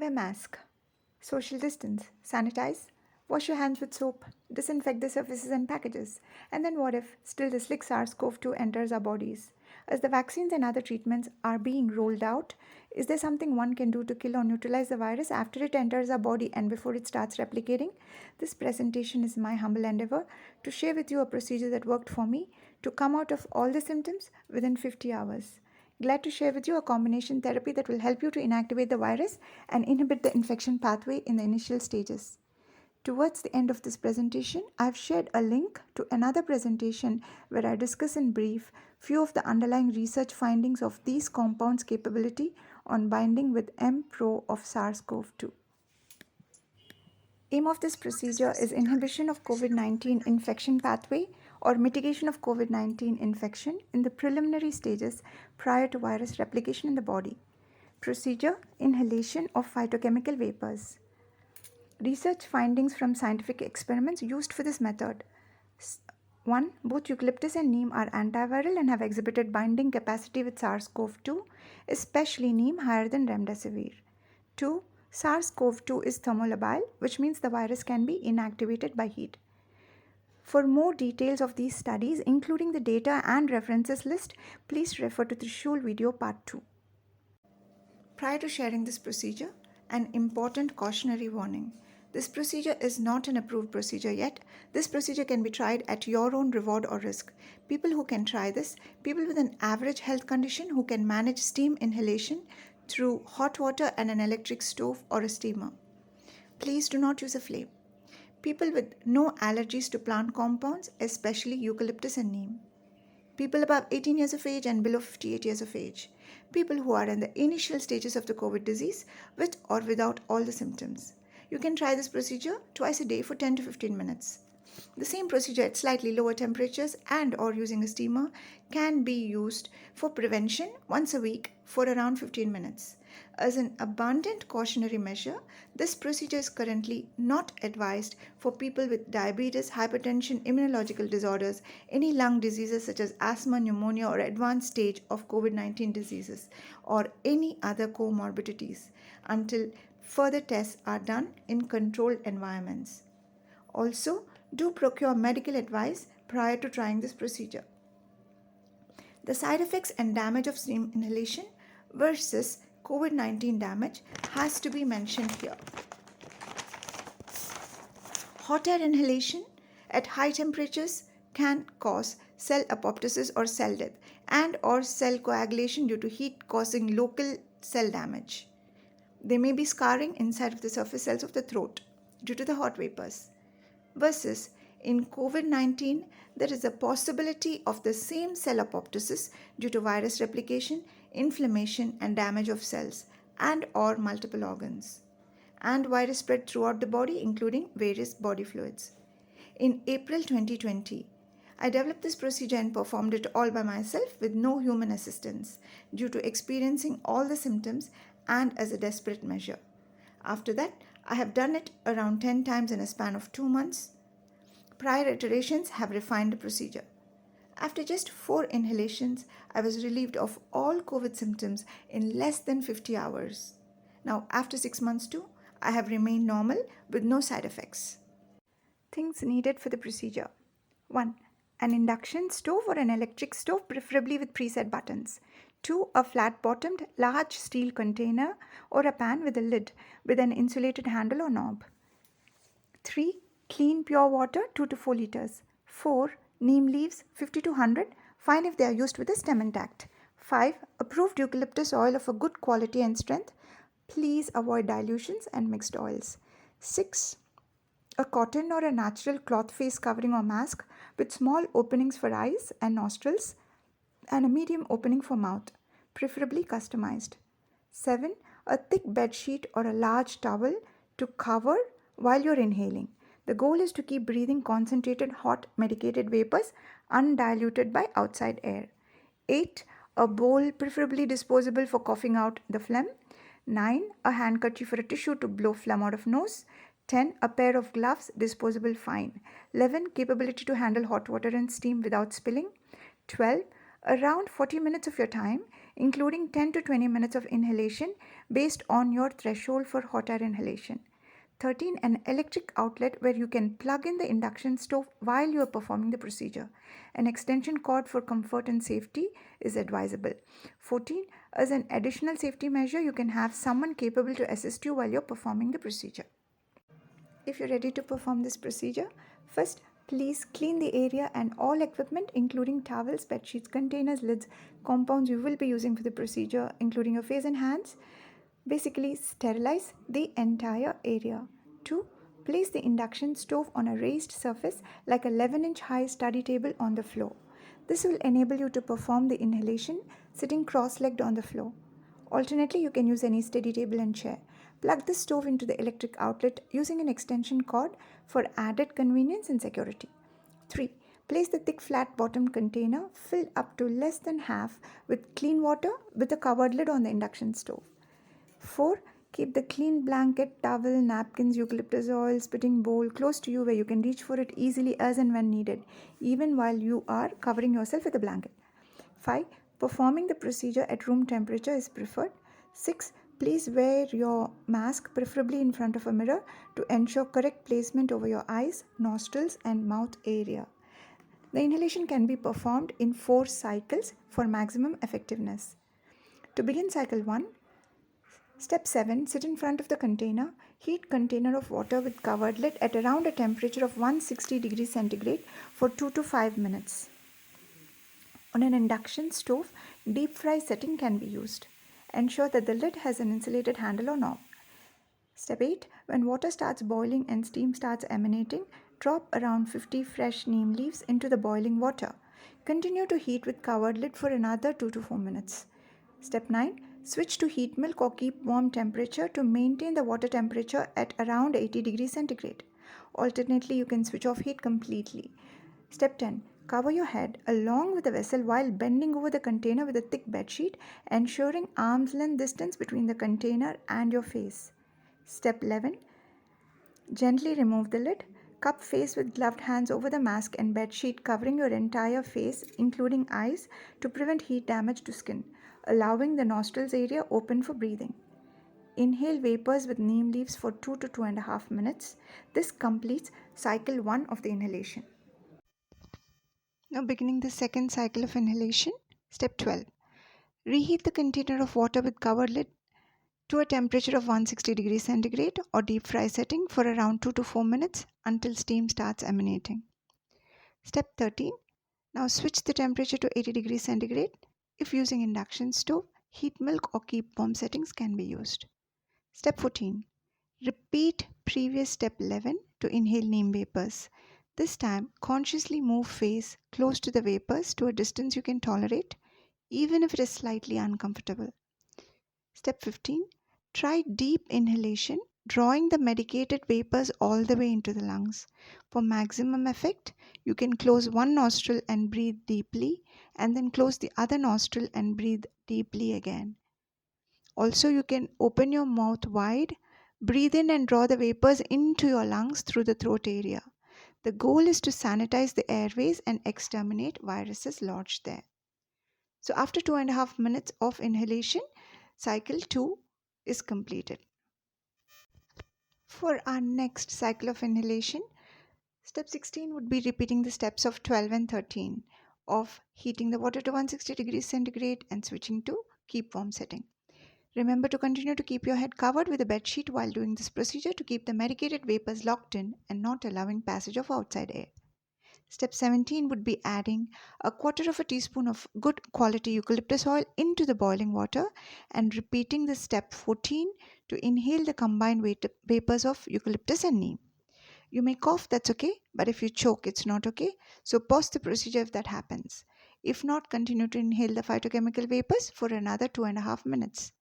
Wear mask. Social distance. Sanitize. Wash your hands with soap. Disinfect the surfaces and packages. And then what if still the slick SARS-CoV-2 enters our bodies? As the vaccines and other treatments are being rolled out, is there something one can do to kill or neutralize the virus after it enters our body and before it starts replicating? This presentation is my humble endeavor to share with you a procedure that worked for me to come out of all the symptoms within 50 hours. Glad to share with you a combination therapy that will help you to inactivate the virus and inhibit the infection pathway in the initial stages. Towards the end of this presentation, I have shared a link to another presentation where I discuss in brief few of the underlying research findings of these compounds' capability on binding with M-Pro of SARS-CoV-2. Aim of this procedure is inhibition of COVID-19 infection pathway or mitigation of COVID-19 infection in the preliminary stages prior to virus replication in the body. Procedure: inhalation of phytochemical vapors. Research findings from scientific experiments used for this method. 1. Both eucalyptus and neem are antiviral and have exhibited binding capacity with SARS-CoV-2, especially neem higher than remdesivir. 2. SARS-CoV-2 is thermolabile, which means the virus can be inactivated by heat. For more details of these studies, including the data and references list, please refer to TRISHUL Video Part 2. Prior to sharing this procedure, an important cautionary warning. This procedure is not an approved procedure yet. This procedure can be tried at your own reward or risk. People who can try this, people with an average health condition who can manage steam inhalation through hot water and an electric stove or a steamer. Please do not use a flame. People with no allergies to plant compounds, especially eucalyptus and neem. People above 18 years of age and below 58 years of age. People who are in the initial stages of the COVID disease with or without all the symptoms. You can try this procedure twice a day for 10 to 15 minutes. The same procedure at slightly lower temperatures and or using a steamer can be used for prevention once a week for around 15 minutes. As an abundant cautionary measure, this procedure is currently not advised for people with diabetes, hypertension, immunological disorders, any lung diseases such as asthma, pneumonia, or advanced stage of COVID-19 diseases, or any other comorbidities until further tests are done in controlled environments. Also, do procure medical advice prior to trying this procedure. The side effects and damage of steam inhalation versus COVID-19 damage has to be mentioned here. Hot air inhalation at high temperatures can cause cell apoptosis or cell death and or cell coagulation due to heat causing local cell damage. There may be scarring inside of the surface cells of the throat due to the hot vapors. Versus in COVID-19, there is a possibility of the same cell apoptosis due to virus replication, inflammation and damage of cells and or multiple organs, and virus spread throughout the body including various body fluids. In April 2020, I developed this procedure and performed it all by myself with no human assistance due to experiencing all the symptoms and as a desperate measure. After that, I have done it around 10 times in a span of 2 months. Prior iterations have refined the procedure. After just 4 inhalations, I was relieved of all COVID symptoms in less than 50 hours. Now, after 6 months too, I have remained normal with no side effects. Things needed for the procedure. 1. An induction stove or an electric stove, preferably with preset buttons. 2. A flat-bottomed, large steel container or a pan with a lid with an insulated handle or knob. 3. Clean pure water 2 to 4 liters. 4. Neem leaves 50 to 100, fine if they are used with the stem intact. 5. Approved eucalyptus oil of a good quality and strength. Please avoid dilutions and mixed oils. 6. A cotton or a natural cloth face covering or mask with small openings for eyes and nostrils and a medium opening for mouth, preferably customized. 7. A thick bed sheet or a large towel to cover while you're inhaling. The goal is to keep breathing concentrated hot medicated vapors undiluted by outside air. 8. A bowl, preferably disposable, for coughing out the phlegm. 9. A handkerchief or a tissue to blow phlegm out of nose. 10. A pair of gloves, disposable, fine. 11. Capability to handle hot water and steam without spilling. 12. Around 40 minutes of your time including 10 to 20 minutes of inhalation based on your threshold for hot air inhalation. 13. An electric outlet where you can plug in the induction stove while you are performing the procedure. An extension cord for comfort and safety is advisable. 14. As an additional safety measure, you can have someone capable to assist you while you're performing the procedure. If you're ready to perform this procedure, first please clean the area and all equipment including towels, bed sheets, containers, lids, compounds you will be using for the procedure including your face and hands. Basically sterilize the entire area. 2. Place the induction stove on a raised surface like a 11-inch high study table on the floor. This will enable you to perform the inhalation sitting cross-legged on the floor. Alternately, you can use any steady table and chair. Plug the stove into the electric outlet using an extension cord for added convenience and security. 3. Place the thick flat bottomed container filled up to less than half with clean water with a covered lid on the induction stove. 4. Keep the clean blanket, towel, napkins, eucalyptus oil, spitting bowl close to you where you can reach for it easily as and when needed, even while you are covering yourself with a blanket. 5. Performing the procedure at room temperature is preferred. 6. Please wear your mask preferably in front of a mirror to ensure correct placement over your eyes, nostrils and mouth area. The inhalation can be performed in 4 cycles for maximum effectiveness. To begin cycle 1, Step 7. Sit in front of the container. Heat container of water with covered lid at around a temperature of 160 degrees centigrade for 2 to 5 minutes. On an induction stove, deep fry setting can be used. Ensure that the lid has an insulated handle or knob. Step 8. When water starts boiling and steam starts emanating, drop around 50 fresh neem leaves into the boiling water. Continue to heat with covered lid for another 2 to 4 minutes. Step 9. Switch to heat milk or keep warm temperature to maintain the water temperature at around 80 degrees centigrade. Alternately, you can switch off heat completely. Step 10. Cover your head along with the vessel while bending over the container with a thick bed sheet, ensuring arm's length distance between the container and your face. Step 11. Gently remove the lid. Cup face with gloved hands over the mask and bed sheet covering your entire face, including eyes, to prevent heat damage to skin, allowing the nostrils area open for breathing. Inhale vapors with neem leaves for 2 to 2.5 minutes. This completes cycle 1 of the inhalation. Now beginning the second cycle of inhalation. Step 12. Reheat the container of water with covered lid to a temperature of 160 degrees centigrade or deep fry setting for around 2 to 4 minutes until steam starts emanating. Step 13. Now switch the temperature to 80 degrees centigrade. If using induction stove, heat milk or keep warm settings can be used. Step 14. Repeat previous step 11 to inhale neem vapors. This time, consciously move face close to the vapors to a distance you can tolerate, even if it is slightly uncomfortable. Step 15. Try deep inhalation, drawing the medicated vapors all the way into the lungs. For maximum effect, you can close one nostril and breathe deeply, and then close the other nostril and breathe deeply again. Also, you can open your mouth wide, breathe in and draw the vapors into your lungs through the throat area. The goal is to sanitize the airways and exterminate viruses lodged there. So after 2.5 minutes of inhalation, cycle 2 is completed. For our next cycle of inhalation, step 16 would be repeating the steps of 12 and 13 of heating the water to 160 degrees centigrade and switching to keep warm setting. Remember to continue to keep your head covered with a bed sheet while doing this procedure to keep the medicated vapors locked in and not allowing passage of outside air. Step 17 would be adding a quarter of a teaspoon of good quality eucalyptus oil into the boiling water and repeating the step 14 to inhale the combined vapors of eucalyptus and neem. You may cough, that's okay, but if you choke, it's not okay. So pause the procedure if that happens. If not, continue to inhale the phytochemical vapors for another 2.5 minutes.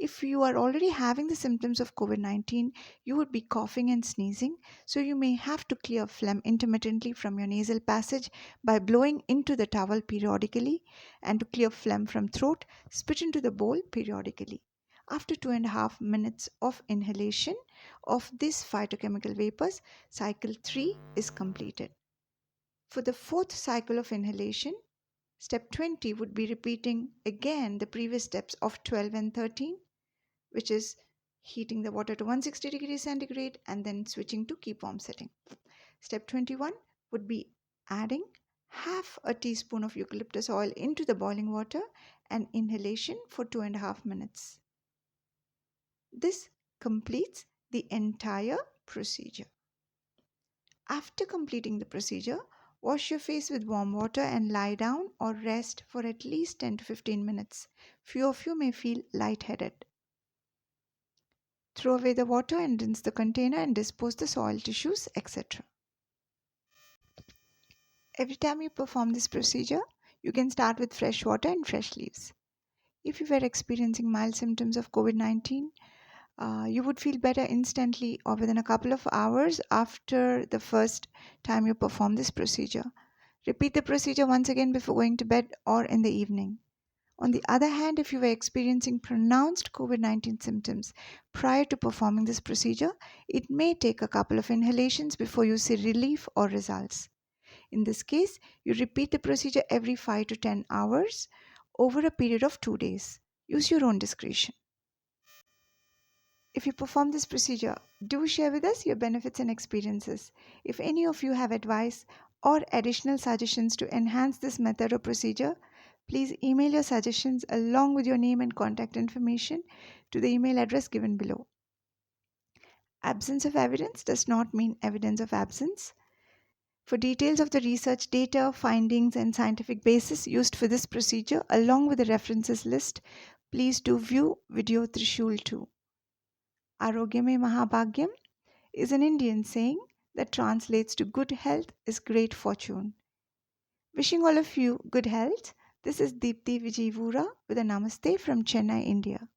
If you are already having the symptoms of COVID-19, you would be coughing and sneezing, so you may have to clear phlegm intermittently from your nasal passage by blowing into the towel periodically, and to clear phlegm from throat, spit into the bowl periodically. After 2.5 minutes of inhalation of these phytochemical vapors, cycle 3 is completed. For the fourth cycle of inhalation, Step 20 would be repeating again the previous steps of 12 and 13, which is heating the water to 160 degrees centigrade and then switching to keep warm setting. Step 21 would be adding half a teaspoon of eucalyptus oil into the boiling water and inhalation for 2.5 minutes. This completes the entire procedure. After completing the procedure, wash your face with warm water and lie down or rest for at least 10 to 15 minutes. Few of you may feel lightheaded. Throw away the water and rinse the container and dispose the soiled tissues, etc. Every time you perform this procedure, you can start with fresh water and fresh leaves. If you were experiencing mild symptoms of COVID-19, you would feel better instantly or within a couple of hours after the first time you perform this procedure. Repeat the procedure once again before going to bed or in the evening. On the other hand, if you were experiencing pronounced COVID-19 symptoms prior to performing this procedure, it may take a couple of inhalations before you see relief or results. In this case, you repeat the procedure every 5 to 10 hours over a period of 2 days. Use your own discretion. If you perform this procedure, do share with us your benefits and experiences. If any of you have advice or additional suggestions to enhance this method or procedure, please email your suggestions along with your name and contact information to the email address given below. Absence of evidence does not mean evidence of absence. For details of the research data, findings, and scientific basis used for this procedure, along with the references list, please do view video Trishul 2. Arogyame Mahabhagyam is an Indian saying that translates to good health is great fortune. Wishing all of you good health. This is Deepti Vijayvura with a namaste from Chennai, India.